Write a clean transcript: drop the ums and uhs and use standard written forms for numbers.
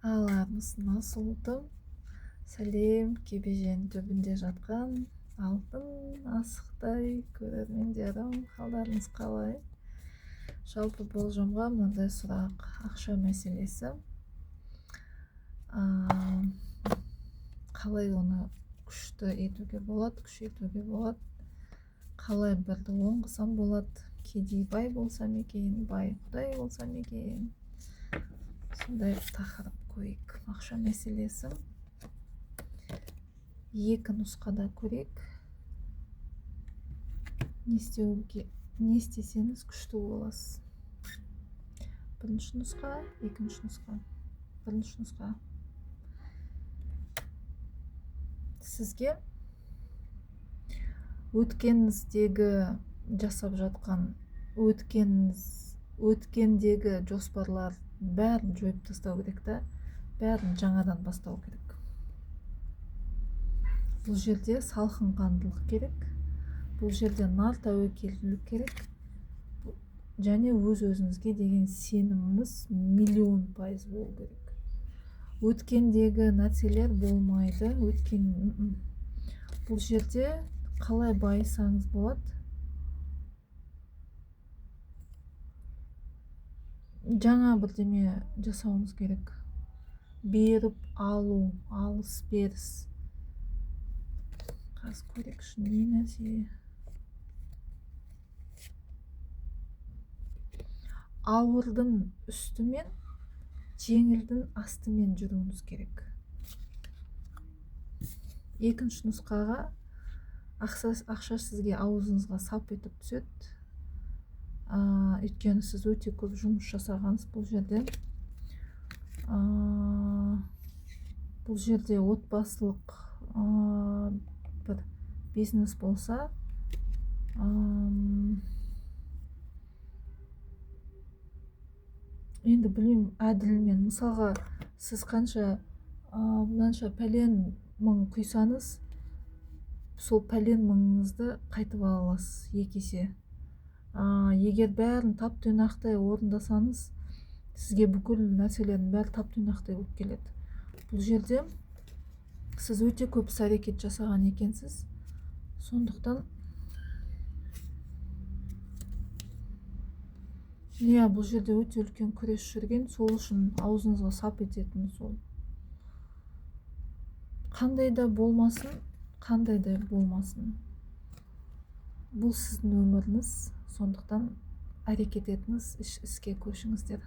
Аларыңыз насылды? Сәлем, кебеженің түбінде жатқан алтын асықтай көрермендерім, қалдарыңыз қалай? Жалпы болжамға мынандай сұрақ: ақша мәселесі. Қалай оны күшті етуге болады, күшейтуге болады? Қалай бірді оңғысам болады? Кедей бай болсам екен, бай құдай болсам екен? Сондай тақырып қойық. Ақша мәселесі. Екі нұсқада көрейік. Не істесеңіз күшті боласыз? Бірінші нұсқа, екінші нұсқа. Бірінші нұсқа. Сізге өткеніңіздегі жасап жатқан өткендегі жоспарлар бәрін жойып тастау керек та, бәрін жаңадан бастау керек. Бұл жерде салқынқандылық керек, бұл жерде нар тәуекелділік керек, және өз-өзіңізге деген сеніміңіз 10000% болу керек. Өткендегі нәрселер болмайды, бұл жерде қалай байысаңыз болады? Жаңа бірдеме жасауыңыз керек. Беріп, алу, алыс беріс. Қазір көрейікші, не нәрсе? Ауырдың үстімен, жеңілдің астымен жүруіңіз керек. Екінші нұсқаға ақша сізге аузыңызға сап етіп түседі. Өйткені сіз өте көп жұмыс жасағансыз бұл жерде. Бұл жерде отбасылық бір бизнес болса, енді білмеймін, әділмен. Мысалға, сіз мынанша пәлен мың құйсаңыз, сол пәлен мыңыңызды қайтып ала аласыз 2 есе. Егер бәрін тап-тұйнақтай орындасаңыз, сізге бүкіл нәрселердің бәрі тап-тұйнақтай болып келеді. Бұл жерде сіз өте көп әрекет жасаған екенсіз. Сондықтан бұл жерде өте үлкен күрес жүрген, сол үшін аузыңызға сап ететін сол. Қандай да болмасын, бұл сіздің өміріңіз. Сондықтан әрекет етіңіз, іске көшіңіздер.